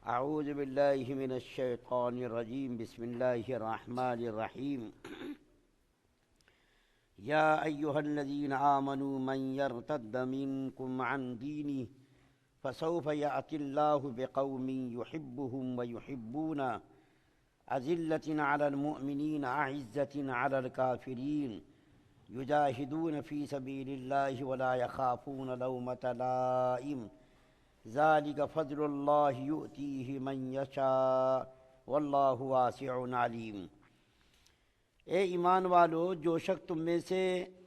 اعوذ باللہ من الشیطان الرجیم بسم اللہ الرحمن الرحیم یا ایہا الذین آمنوا من یرتد منکم عن دینہ فسوف یأتی اللہ بقوم یحبهم ویحبونہ اذلۃ علی المؤمنین اعزۃ علی الکافرین یجاہدون فی سبیل اللہ ولا یخافون لومۃ لائم ذالک فضل اللہ یؤتیہ من یشاء واللہ واسع علیم۔ اے ایمان والو، جو شخص تم میں سے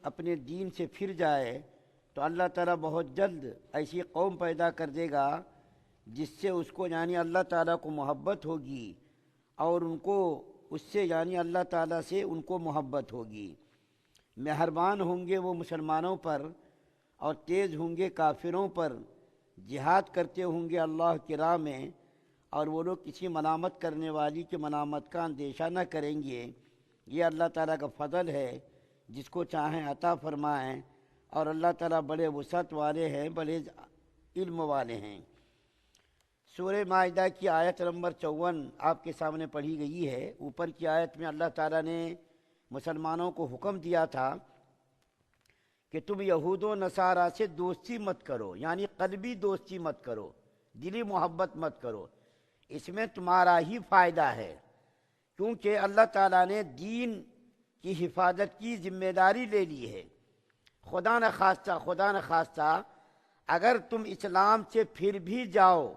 اپنے دین سے پھر جائے تو اللہ تعالیٰ بہت جلد ایسی قوم پیدا کر دے گا جس سے اس کو یعنی اللہ تعالیٰ کو محبت ہوگی، اور ان کو اس سے یعنی اللہ تعالیٰ سے ان کو محبت ہوگی۔ مہربان ہوں گے وہ مسلمانوں پر اور تیز ہوں گے کافروں پر، جہاد کرتے ہوں گے اللہ کی راہ میں، اور وہ لوگ کسی ملامت کرنے والی کی ملامت کا اندیشہ نہ کریں گے۔ یہ اللہ تعالیٰ کا فضل ہے، جس کو چاہیں عطا فرمائیں، اور اللہ تعالیٰ بڑے وسعت والے ہیں، بڑے علم والے ہیں۔ سورہ مائدہ کی آیت نمبر 54 آپ کے سامنے پڑھی گئی ہے۔ اوپر کی آیت میں اللہ تعالیٰ نے مسلمانوں کو حکم دیا تھا کہ تم یہود و نصارہ سے دوستی مت کرو، یعنی قلبی دوستی مت کرو، دلی محبت مت کرو، اس میں تمہارا ہی فائدہ ہے، کیونکہ اللہ تعالیٰ نے دین کی حفاظت کی ذمہ داری لے لی ہے۔ خدا نخواستہ اگر تم اسلام سے پھر بھی جاؤ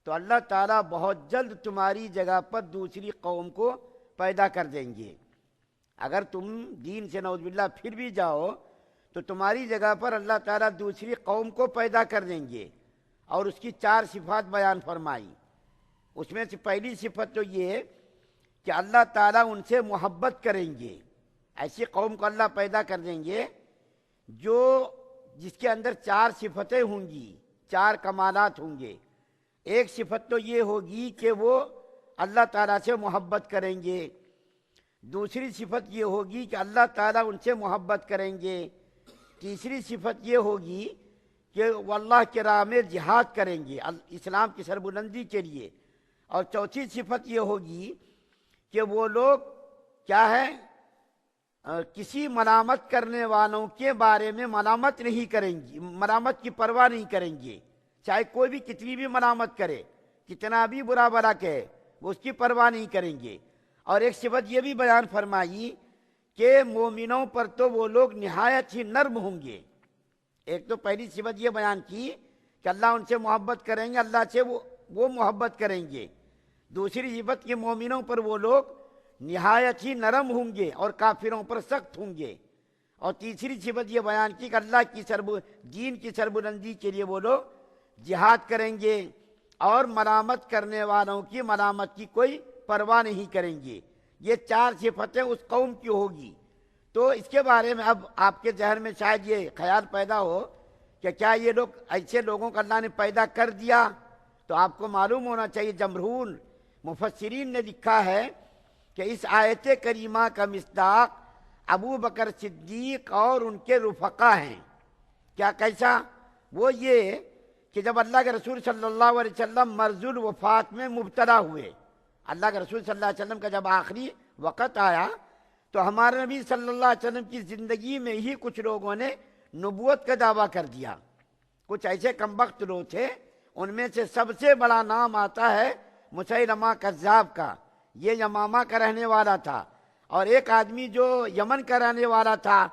تو اللہ تعالیٰ بہت جلد تمہاری جگہ پر دوسری قوم کو پیدا کر دیں گے۔ اگر تم دین سے نعوذ باللہ پھر بھی جاؤ تو تمہاری جگہ پر اللہ تعالیٰ دوسری قوم کو پیدا کر دیں گے، اور اس کی 4 صفات بیان فرمائی۔ اس میں سے پہلی صفت تو یہ ہے کہ اللہ تعالیٰ ان سے محبت کریں گے۔ ایسی قوم کو اللہ پیدا کر دیں گے جس کے اندر 4 صفتیں ہوں گی، 4 کمالات ہوں گے۔ ایک صفت تو یہ ہوگی کہ وہ اللہ تعالیٰ سے محبت کریں گے، دوسری صفت یہ ہوگی کہ اللہ تعالیٰ ان سے محبت کریں گے، تیسری صفت یہ ہوگی کہ وہ اللہ کے راہ میں جہاد کریں گے اسلام کی سربلندی کے لیے، اور چوتھی صفت یہ ہوگی کہ وہ لوگ کیا ہے، کسی ملامت کرنے والوں کے بارے میں ملامت نہیں کریں گے، ملامت کی پرواہ نہیں کریں گے، چاہے کوئی بھی کتنی بھی ملامت کرے، کتنا بھی برا بھلا کہے، وہ اس کی پرواہ نہیں کریں گے۔ اور ایک صفت یہ بھی بیان فرمائی کہ مومنوں پر تو وہ لوگ نہایت ہی نرم ہوں گے۔ ایک تو پہلی صفت یہ بیان کی کہ اللہ ان سے محبت کریں گے، اللہ سے وہ محبت کریں گے۔ دوسری صفت کہ مومنوں پر وہ لوگ نہایت ہی نرم ہوں گے اور کافروں پر سخت ہوں گے۔ اور تیسری صفت یہ بیان کی کہ اللہ کی دین کی سربلندی کے لیے وہ لوگ جہاد کریں گے، اور ملامت کرنے والوں کی ملامت کی کوئی پرواہ نہیں کریں گے۔ یہ 4 صفتیں اس قوم کی ہوگی۔ تو اس کے بارے میں اب آپ کے ذہن میں شاید یہ خیال پیدا ہو کہ کیا یہ لوگ ایسے لوگوں کو اللہ نے پیدا کر دیا؟ تو آپ کو معلوم ہونا چاہیے، جمہور مفسرین نے لکھا ہے کہ اس آیت کریمہ کا مصداق ابو بکر صدیق اور ان کے رفقا ہیں۔ کیا کیسا؟ وہ یہ کہ جب اللہ کے رسول صلی اللہ علیہ وسلم مرض الوفات میں مبتلا ہوئے، اللہ کے رسول صلی اللہ علیہ وسلم کا جب آخری وقت آیا تو ہمارے نبی صلی اللہ علیہ وسلم کی زندگی میں ہی کچھ لوگوں نے نبوت کا دعویٰ کر دیا۔ کچھ ایسے کمبخت لوگ تھے، ان میں سے سب سے بڑا نام آتا ہے مسیلمہ کذاب کا، یہ یمامہ کا رہنے والا تھا۔ اور ایک آدمی جو یمن کا رہنے والا تھا،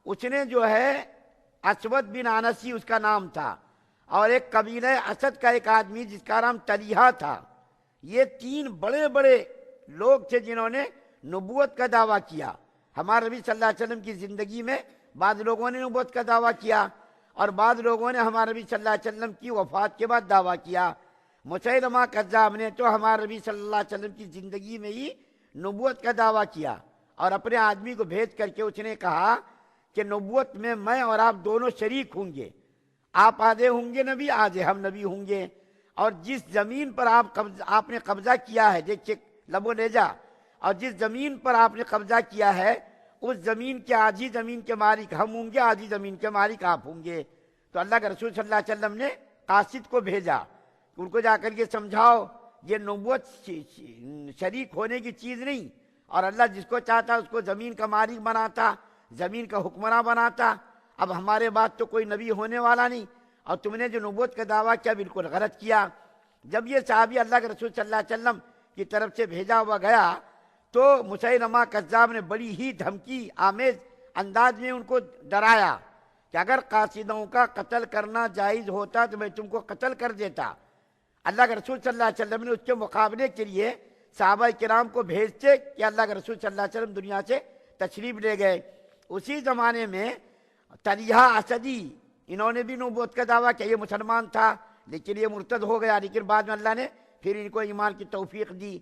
اس نے جو ہے اسود بن انسی اس کا نام تھا، اور ایک قبیلہ اسد کا ایک آدمی جس کا نام طلیحہ تھا۔ یہ 3 بڑے بڑے لوگ تھے جنہوں نے نبوت کا دعویٰ کیا۔ ہمارے نبی صلی اللہ علیہ وسلم کی زندگی میں بعض لوگوں نے نبوت کا دعویٰ کیا، اور بعض لوگوں نے ہمارے نبی صلی اللہ علیہ وسلم کی وفات کے بعد دعویٰ کیا۔ مسیلمہ کذاب نے تو ہمارے نبی صلی اللہ علیہ وسلم کی زندگی میں ہی نبوت کا دعویٰ کیا، اور اپنے آدمی کو بھیج کر کے اس نے کہا کہ نبوت میں اور آپ دونوں شریک ہوں گے، آپ آدھے ہوں گے نبی، آدھے ہم نبی ہوں گے، اور جس زمین پر آپ نے قبضہ کیا ہے، دیکھیے لب و لہجہ، اور جس زمین پر آپ نے قبضہ کیا ہے اس زمین کے آدھی زمین کے مالک ہم ہوں گے، آدھی زمین کے مالک آپ ہوں گے۔ تو اللہ کے رسول صلی اللہ علیہ وسلم نے قاصد کو بھیجا ان کو جا کر کے سمجھاؤ یہ نبوت شریک ہونے کی چیز نہیں، اور اللہ جس کو چاہتا اس کو زمین کا مالک بناتا، زمین کا حکمراں بناتا۔ اب ہمارے بعد تو کوئی نبی ہونے والا نہیں، اور تم نے جو نبوت کا دعویٰ کیا بالکل غلط کیا۔ جب یہ صحابی اللہ کے رسول صلی اللہ علیہ وسلم کی طرف سے بھیجا ہوا گیا تو مسیلمہ کذاب نے بڑی ہی دھمکی آمیز انداز میں ان کو ڈرایا کہ اگر قاصدوں کا قتل کرنا جائز ہوتا تو میں تم کو قتل کر دیتا۔ اللہ کے رسول صلی اللہ علیہ وسلم نے اس کے مقابلے کے لیے صحابہ کرام کو بھیجتے کہ اللہ کے رسول صلی اللہ علیہ وسلم دنیا سے تشریف لے گئے۔ اسی زمانے میں طلحہ اسدی، انہوں نے بھی نبوت کا دعویٰ کیا، یہ مسلمان تھا لیکن یہ مرتد ہو گیا، لیکن بعد میں اللہ نے پھر ان کو ایمان کی توفیق دی۔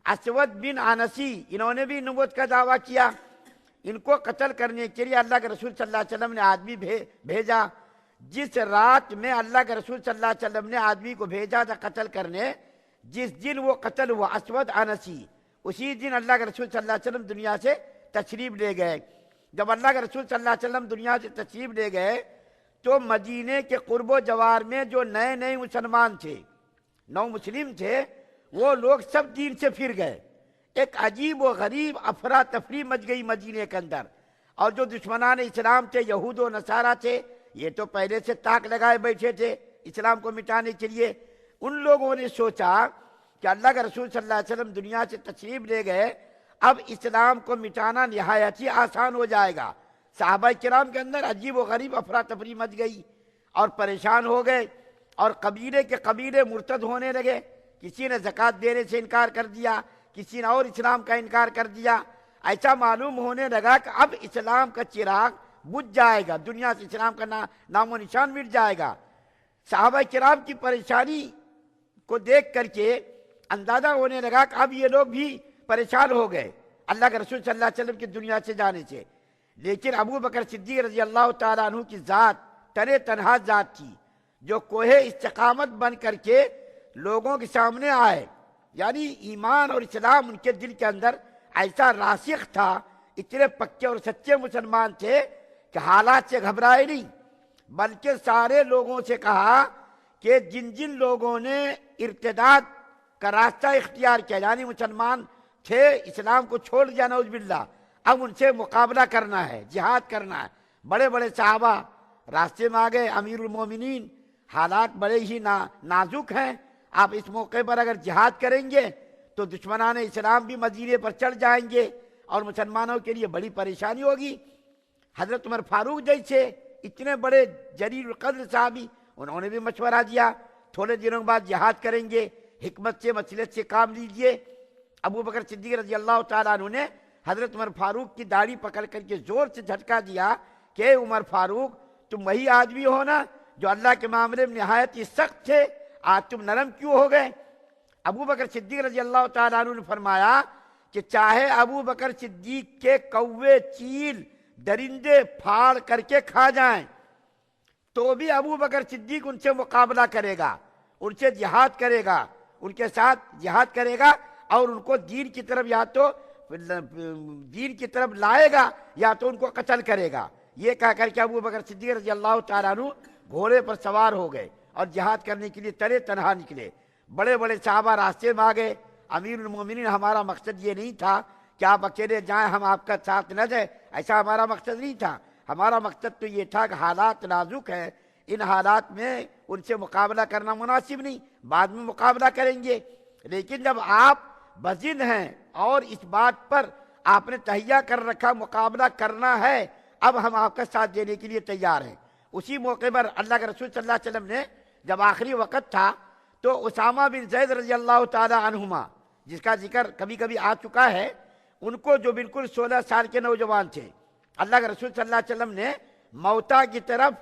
اسود بن انسی، انہوں نے بھی نبوت کا دعویٰ کیا۔ ان کو قتل کرنے کے لیے اللہ کے رسول صلی اللہ علیہ وسلم نے آدمی بھیجا۔ جس رات میں اللہ کے رسول صلی اللہ علیہ وسلم نے آدمی کو بھیجا تھا قتل کرنے، جس دن وہ قتل ہوا اسود انسی، اسی دن اللہ کے رسول صلی اللہ علیہ وسلم دنیا سے تشریف لے گئے۔ جب اللہ کے رسول صلی اللہ علیہ وسلم دنیا سے تشریف لے گئے تو مدینے کے قرب و جوار میں جو نئے مسلمان تھے، نو مسلم تھے، وہ لوگ سب دین سے پھر گئے۔ ایک عجیب و غریب افراتفری مچ گئی مدینے کے اندر، اور جو دشمنان اسلام تھے، یہود و نصارہ تھے، یہ تو پہلے سے تاک لگائے بیٹھے تھے اسلام کو مٹانے کے لیے۔ ان لوگوں نے سوچا کہ اللہ کا رسول صلی اللہ علیہ وسلم دنیا سے تشریف لے گئے، اب اسلام کو مٹانا نہایت ہی آسان ہو جائے گا۔ صحابہ کرام کے اندر عجیب و غریب افراتفری مچ گئی اور پریشان ہو گئے، اور قبیلے کے قبیلے مرتد ہونے لگے۔ کسی نے زکوٰۃ دینے سے انکار کر دیا، کسی نے اور اسلام کا انکار کر دیا۔ ایسا معلوم ہونے لگا کہ اب اسلام کا چراغ بجھ جائے گا، دنیا سے اسلام کا نام و نشان مٹ جائے گا۔ صحابہ کرام کی پریشانی کو دیکھ کر کے اندازہ ہونے لگا کہ اب یہ لوگ بھی پریشان ہو گئے اللہ کے رسول صلی اللہ علیہ وسلم کی دنیا سے جانے سے۔ لیکن ابو بکر صدیق رضی اللہ تعالیٰ عنہ کی ذات تنہا ذات تھی، جو کوہ استقامت بن کر کے لوگوں کے سامنے آئے، یعنی ایمان اور اسلام ان کے دل کے اندر ایسا راسخ تھا، اتنے پکے اور سچے مسلمان تھے کہ حالات سے گھبرائے نہیں، بلکہ سارے لوگوں سے کہا کہ جن جن لوگوں نے ارتداد کا راستہ اختیار کیا، یعنی مسلمان تھے اسلام کو چھوڑ دیا نعوذ باللہ، اب ان سے مقابلہ کرنا ہے، جہاد کرنا ہے۔ بڑے بڑے صحابہ راستے میں آ گئے، امیر المومنین حالات بڑے ہی نازک ہیں، آپ اس موقع پر اگر جہاد کریں گے تو دشمنان اسلام بھی مدینے پر چڑھ جائیں گے اور مسلمانوں کے لیے بڑی پریشانی ہوگی۔ حضرت عمر فاروق جیسے اتنے بڑے جلیل القدر صحابی، انہوں نے بھی مشورہ دیا تھوڑے دنوں بعد جہاد کریں گے، حکمت سے مصلحت سے کام لیجئے۔ ابو بکر صدیق رضی اللہ تعالیٰ عنہ نے حضرت عمر فاروق کی داڑھی پکڑ کر کے زور سے جھٹکا دیا کہ عمر فاروق تم وہی آدمی ہو نا جو اللہ کے معاملے میں نہایت ہی سخت تھے، آج تم نرم کیوں ہو گئے؟ ابو بکر صدیق رضی اللہ تعالیٰ عنہ نے فرمایا کہ چاہے ابو بکر صدیق کے کوے، چیل، درندے پھاڑ کر کے کھا جائیں تو بھی ابو بکر صدیق ان سے مقابلہ کرے گا، ان سے جہاد کرے گا، ان کے ساتھ جہاد کرے گا، اور ان کو دین کی طرف یا تو دین کی طرف لائے گا یا تو ان کو قتل کرے گا۔ یہ کہہ کر کے ابو بکر صدیق رضی اللہ تعالیٰ عنہ گھوڑے پر سوار ہو گئے اور جہاد کرنے کے لیے تنہا نکلے۔ بڑے بڑے صحابہ راستے میں آ گئے۔ امیر المومنین ہمارا مقصد یہ نہیں تھا کہ آپ اکیلے جائیں، ہم آپ کا ساتھ نہ دیں، ایسا ہمارا مقصد نہیں تھا۔ ہمارا مقصد تو یہ تھا کہ حالات نازک ہیں، ان حالات میں ان سے مقابلہ کرنا مناسب نہیں، بعد میں مقابلہ کریں گے، لیکن جب آپ بزن ہیں اور اس بات پر آپ نے تہیہ کر رکھا مقابلہ کرنا ہے، اب ہم آپ کا ساتھ دینے کے لیے تیار ہیں۔ اسی موقع پر اللہ کے رسول صلی اللہ علیہ وسلم نے جب آخری وقت تھا تو اسامہ بن زید رضی اللہ تعالی عنہما، جس کا ذکر کبھی کبھی آ چکا ہے، ان کو جو بالکل 16 سال کے نوجوان تھے، اللہ کے رسول صلی اللہ علیہ وسلم نے موتا کی طرف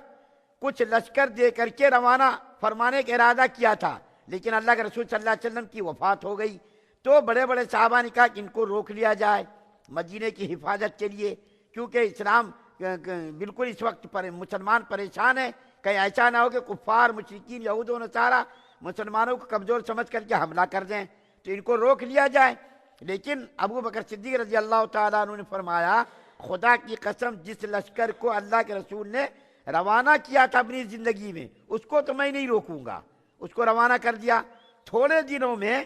کچھ لشکر دے کر کے روانہ فرمانے کا ارادہ کیا تھا، لیکن اللہ کے رسول صلی اللہ علیہ وسلم کی وفات ہو گئی تو بڑے بڑے صحابہ نے کہا کہ ان کو روک لیا جائے مدینے کی حفاظت کے لیے، کیونکہ اسلام بالکل اس وقت پر مسلمان پریشان ہے، کہیں ایسا نہ ہو کہ کفار مشرکین یہود و نصارہ مسلمانوں کو کمزور سمجھ کر کے حملہ کر دیں، تو ان کو روک لیا جائے۔ لیکن ابو بکر صدیق رضی اللہ تعالیٰ عنہ نے فرمایا خدا کی قسم جس لشکر کو اللہ کے رسول نے روانہ کیا تھا اپنی زندگی میں، اس کو تو میں نہیں روکوں گا، اس کو روانہ کر دیا۔ تھوڑے دنوں میں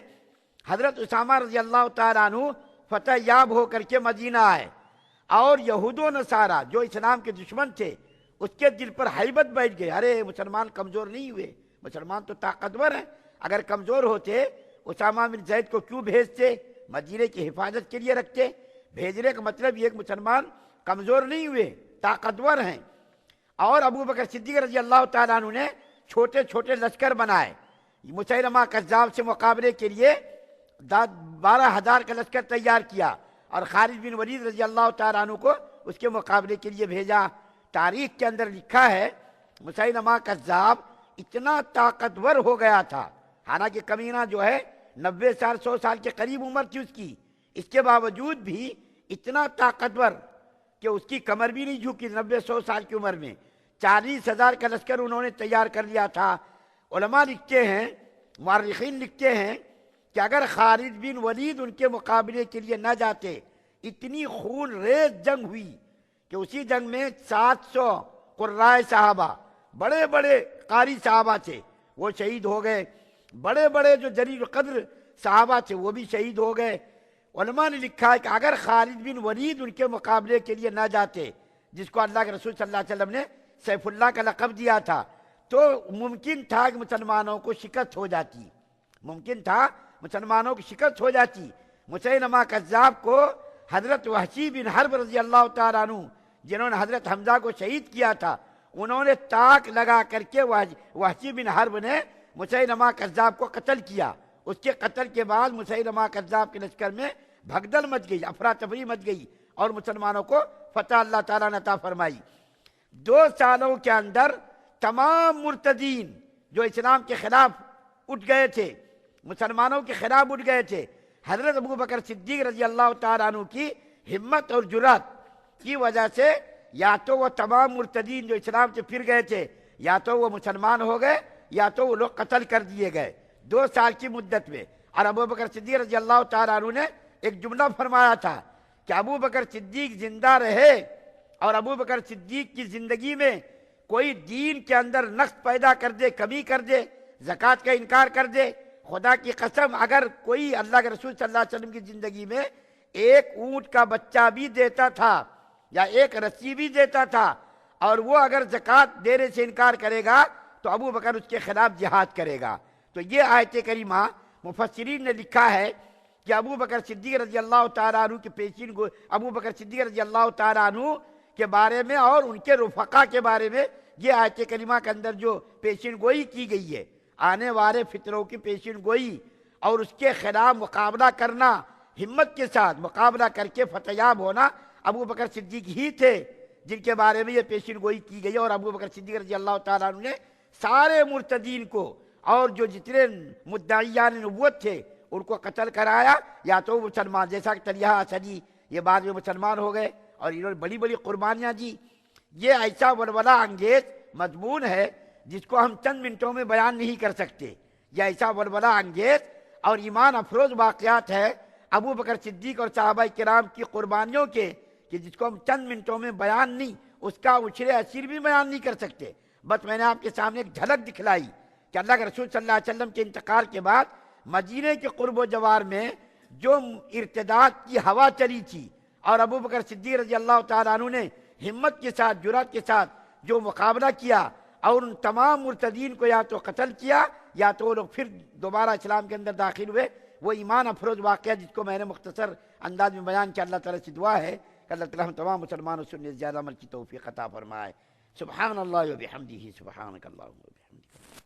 حضرت اسامہ رضی اللہ تعالیٰ عنہ فتح یاب ہو کر کے مدینہ آئے، اور یہود و نصارہ جو اسلام کے دشمن تھے اس کے دل پر ہیبت بیٹھ گئی، ارے مسلمان کمزور نہیں ہوئے، مسلمان تو طاقتور ہیں، اگر کمزور ہوتے اسامہ بن زید کو کیوں بھیجتے، مدینے کی حفاظت کے لیے رکھتے۔ بھیجنے کا مطلب یہ کہ مسلمان کمزور نہیں ہوئے، طاقتور ہیں۔ اور ابو بکر صدیق رضی اللہ تعالیٰ عنہ نے چھوٹے چھوٹے لشکر بنائے، مسیلمہ کذاب سے مقابلے کے لیے 12,000 کا لشکر تیار کیا، اور خالد بن ولید رضی اللہ تعالیٰ عنہ کو اس کے مقابلے کے لیے بھیجا۔ تاریخ کے اندر لکھا ہے مسیلمہ کذاب اتنا طاقتور ہو گیا تھا، حالانکہ کمینہ جو ہے 90 سال 100 سال کے قریب عمر تھی اس کی، اس کے باوجود بھی اتنا طاقتور کہ اس کی کمر بھی نہیں جھکی 90-100 سال کی عمر میں۔ 40,000 کا لشکر انہوں نے تیار کر لیا تھا۔ علماء لکھتے ہیں، مورخین لکھتے ہیں کہ اگر خالد بن ولید ان کے مقابلے کے لیے نہ جاتے، اتنی خون ریز جنگ ہوئی کہ اسی جنگ میں 700 قرائے صحابہ، بڑے بڑے قاری صحابہ تھے، وہ شہید ہو گئے۔ بڑے بڑے جو جلیل القدر صحابہ تھے وہ بھی شہید ہو گئے۔ علماء نے لکھا ہے کہ اگر خالد بن ولید ان کے مقابلے کے لیے نہ جاتے، جس کو اللہ کے رسول صلی اللہ علیہ وسلم نے سیف اللہ کا لقب دیا تھا، تو ممکن تھا کہ مسلمانوں کو شکست ہو جاتی، ممکن تھا مسلمانوں کی شکست ہو جاتی۔ مسیلمہ کذاب کو حضرت وحشی بن حرب رضی اللہ تعالیٰ عنہ، جنہوں نے حضرت حمزہ کو شہید کیا تھا، انہوں نے طاق لگا کر کے وحشی بن حرب نے مسیلمہ کذاب کو قتل کیا۔ اس کے قتل کے بعد مسیلمہ کذاب کے لشکر میں بھگدڑ مچ گئی، افراتفری مچ گئی، اور مسلمانوں کو فتح اللہ تعالیٰ نے عطا فرمائی۔ 2 سالوں کے اندر تمام مرتدین جو اسلام کے خلاف اٹھ گئے تھے، مسلمانوں کے خلاف اٹھ گئے تھے، حضرت ابو بکر صدیق رضی اللہ تعالیٰ عنہ کی ہمت اور جرات کی وجہ سے یا تو وہ تمام مرتدین جو اسلام سے پھر گئے تھے، یا تو وہ مسلمان ہو گئے، یا تو وہ لوگ قتل کر دیے گئے 2 سال کی مدت میں۔ اور ابو بکر صدیق رضی اللہ تعالیٰ عنہ نے ایک جملہ فرمایا تھا کہ ابو بکر صدیق زندہ رہے اور ابو بکر صدیق کی زندگی میں کوئی دین کے اندر نقص پیدا کر دے، کمی کر دے، زکوٰۃ کا انکار کر دے، خدا کی قسم اگر کوئی اللہ کے رسول صلی اللہ علیہ وسلم کی زندگی میں ایک اونٹ کا بچہ بھی دیتا تھا یا ایک رسی بھی دیتا تھا، اور وہ اگر زکوٰۃ دینے سے انکار کرے گا تو ابو بکر اس کے خلاف جہاد کرے گا۔ تو یہ آیت کریمہ مفسرین نے لکھا ہے کہ ابو بکر صدیق رضی اللہ تعالیٰ عنہ کے ابو بکر صدیق رضی اللہ تعالیٰ عنہ کے بارے میں اور ان کے رفقا کے بارے میں یہ آیت کریمہ کے اندر جو پیشین گوئی کی گئی ہے، آنے والے فتنوں کی پیشین گوئی اور اس کے خلاف مقابلہ کرنا، ہمت کے ساتھ مقابلہ کر کے فتح یاب ہونا، ابو بکر صدیق ہی تھے جن کے بارے میں یہ پیشین گوئی کی گئی۔ اور ابو بکر صدیق رضی اللہ تعالیٰ عنہ نے سارے مرتدین کو اور جو جتنے مدعیان نبوت تھے ان کو قتل کرایا، یا تو وہ مسلمان، جیسا کہ طلحہ اسدی یہ بعد میں مسلمان ہو گئے اور انہوں نے بڑی بڑی قربانیاں دی۔ یہ ایسا ولولہ انگیز مضمون ہے جس کو ہم چند منٹوں میں بیان نہیں کر سکتے۔ یہ ایسا ولولہ انگیز اور ایمان افروز واقعات ہے ابو بکر صدیق اور صحابہ کرام کی قربانیوں کے، کہ جس کو ہم چند منٹوں میں بیان نہیں، اس کا عشر اثیر بھی بیان نہیں کر سکتے۔ بس میں نے آپ کے سامنے ایک جھلک دکھلائی کہ اللہ کے رسول صلی اللہ علیہ وسلم کے انتقال کے بعد مدینے کے قرب و جوار میں جو ارتداد کی ہوا چلی تھی، اور ابو بکر صدیق رضی اللہ تعالیٰ عنہ نے ہمت کے ساتھ، جرات کے ساتھ جو مقابلہ کیا اور ان تمام مرتدین کو یا تو قتل کیا یا تو وہ لوگ پھر دوبارہ اسلام کے اندر داخل ہوئے، وہ ایمان افروز واقعہ جس کو میں نے مختصر انداز میں بیان کیا۔ اللہ تعالیٰ سے دعا ہے کہ اللہ تعالیٰ ہم تمام مسلمانوں سے زیادہ عمل کی توفیق عطا فرمائے۔ سبحان اللہ و بحمدہ، سبحانک اللہم و بحمدک۔